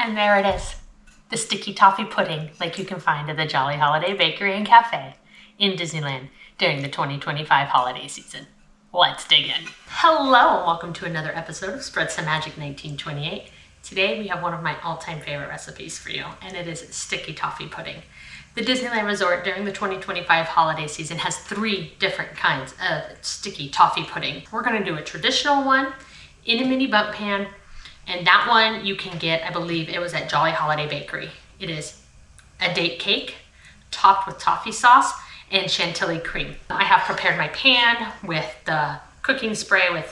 And there it is, the sticky toffee pudding like you can find at the Jolly Holiday Bakery and Cafe in Disneyland during the 2025 holiday season. Let's dig in. Hello and welcome to another episode of Spread Some Magic 1928. Today we have one of my all-time favorite recipes for you, and it is sticky toffee pudding. The Disneyland Resort during the 2025 holiday season has 3 different kinds of sticky toffee pudding. We're gonna do a traditional one in a mini bump pan, and that one you can get, I believe it was at Jolly Holiday Bakery. It is a date cake topped with toffee sauce and chantilly cream. I have prepared my pan with the cooking spray with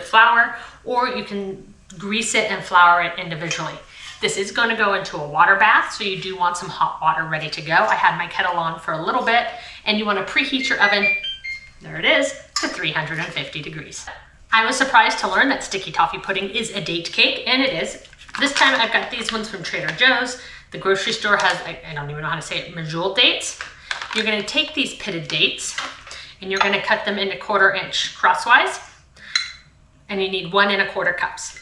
flour, or you can grease it and flour it individually. This is going to go into a water bath, so you do want some hot water ready to go. I had my kettle on for a little bit, and you want to preheat your oven, there it is, to 350 degrees. I was surprised to learn that sticky toffee pudding is a date cake, and it is. This time I've got these ones from Trader Joe's. The grocery store has, I don't even know how to say it, medjool dates. You're going to take these pitted dates, and you're going to cut them into 1/4 inch crosswise, and you need 1 1/4 cups.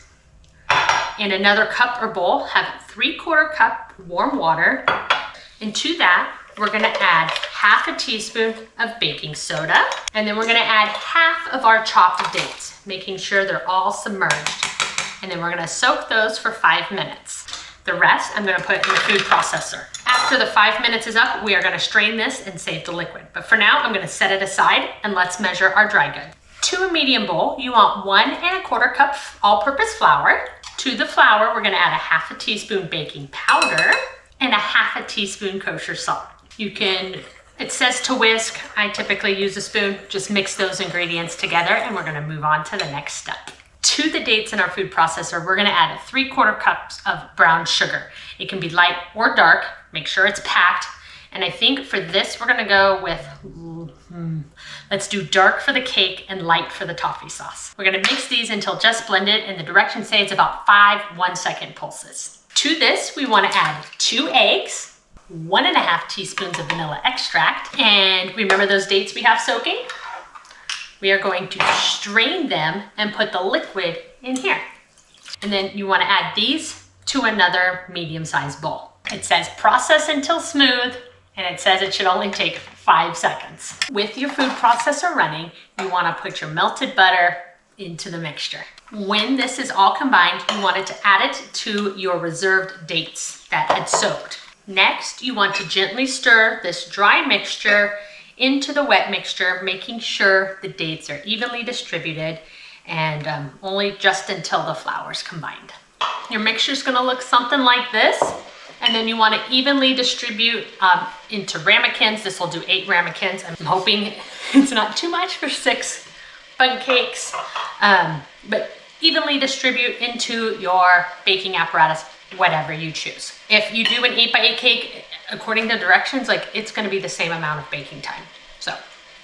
In another cup or bowl, have 3/4 cup warm water, and to that we're going to add 1/2 teaspoon of baking soda, and then we're going to add 1/2 of our chopped dates, making sure they're all submerged, and then we're going to soak those for 5 minutes. The rest I'm going to put in the food processor. After the 5 minutes is up, we are going to strain this and save the liquid, but for now I'm going to set it aside and let's measure our dry good. To a medium bowl, you want 1 1/4 cup all-purpose flour. To the flour, we're going to add 1/2 teaspoon baking powder and 1/2 teaspoon kosher salt. It says to whisk. I typically use a spoon. Just mix those ingredients together, and we're going to move on to the next step. To the dates in our food processor, we're going to add 3/4 cups of brown sugar. It can be light or dark. Make sure it's packed. And I think for this, we're going to go with, let's do dark for the cake and light for the toffee sauce. We're going to mix these until just blended, and the directions say it's about 5 1-second pulses. To this, we want to add 2 eggs, 1 1/2 teaspoons of vanilla extract, and remember those dates we have soaking? We are going to strain them and put the liquid in here. And then you want to add these to another medium-sized bowl. It says process until smooth, and it says it should only take 5 seconds. With your food processor running, you want to put your melted butter into the mixture. When this is all combined, you want to add it to your reserved dates that had soaked. Next, you want to gently stir this dry mixture into the wet mixture, making sure the dates are evenly distributed, and only just until the flour's combined. Your mixture is going to look something like this, and then you want to evenly distribute into ramekins. This will do 8 ramekins. I'm hoping it's not too much for 6 bun cakes, but evenly distribute into your baking apparatus, whatever you choose. If you do an 8x8 cake, according to directions, it's going to be the same amount of baking time. So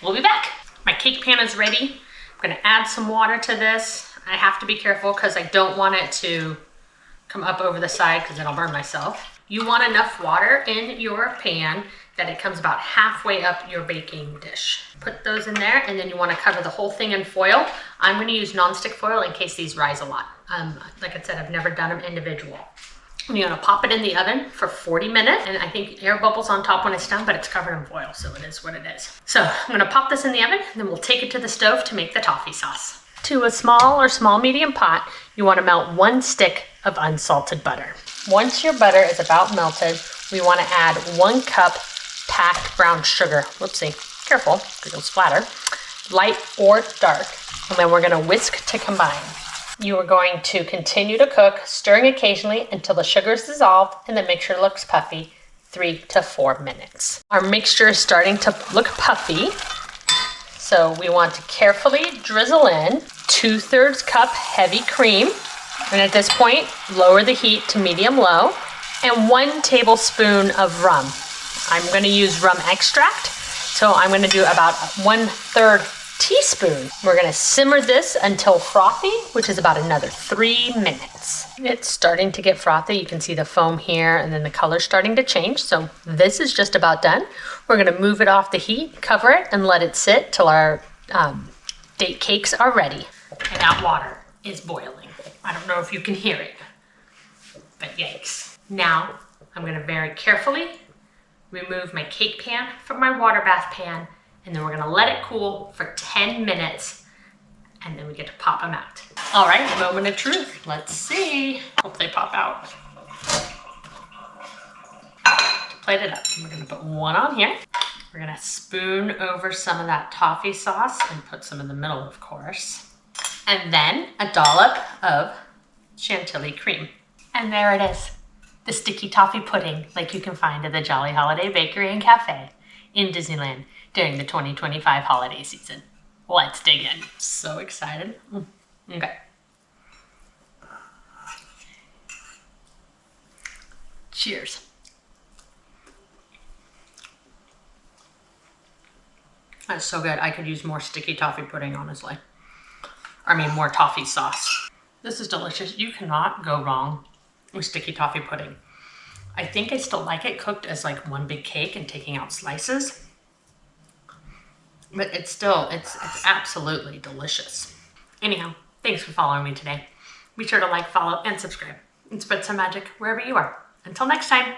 we'll be back. My cake pan is ready. I'm going to add some water to this. I have to be careful because I don't want it to come up over the side because then I'll burn myself. You want enough water in your pan that it comes about halfway up your baking dish. Put those in there, and then you want to cover the whole thing in foil. I'm going to use nonstick foil in case these rise a lot. Like I said, I've never done them individual. You're going to pop it in the oven for 40 minutes, and I think air bubbles on top when it's done, but it's covered in foil, so it is what it is. So I'm going to pop this in the oven, and then we'll take it to the stove to make the toffee sauce. To a small or small-medium pot, you want to melt 1 stick of unsalted butter. Once your butter is about melted, we want to add 1 cup packed brown sugar. Whoopsie, careful, because it'll splatter. Light or dark, and then we're going to whisk to combine. You are going to continue to cook, stirring occasionally until the sugar is dissolved and the mixture looks puffy, 3 to 4 minutes. Our mixture is starting to look puffy, so we want to carefully drizzle in 2/3 cup heavy cream, and at this point, lower the heat to medium-low, and 1 tablespoon of rum. I'm going to use rum extract, so I'm going to do about 1/3 teaspoon. We're going to simmer this until frothy, which is about another 3 minutes. It's starting to get frothy. You can see the foam here, and then the color's starting to change. So this is just about done. We're going to move it off the heat, cover it, and let it sit till our date cakes are ready. And that water is boiling. I don't know if you can hear it, but yikes. Now, I'm gonna very carefully remove my cake pan from my water bath pan, and then we're gonna let it cool for 10 minutes, and then we get to pop them out. All right, moment of truth. Let's see. Hope they pop out. To plate it up, we're gonna put one on here. We're gonna spoon over some of that toffee sauce and put some in the middle, of course. And then a dollop of chantilly cream. And there it is. The sticky toffee pudding like you can find at the Jolly Holiday Bakery and Cafe in Disneyland during the 2025 holiday season. Let's dig in. So excited. Okay. Cheers. That's so good. I could use more sticky toffee pudding, honestly. I mean, more toffee sauce. This is delicious. You cannot go wrong with sticky toffee pudding. I think I still like it cooked as like one big cake and taking out slices. But it's absolutely delicious. Anyhow, thanks for following me today. Be sure to like, follow, and subscribe. And spread some magic wherever you are. Until next time.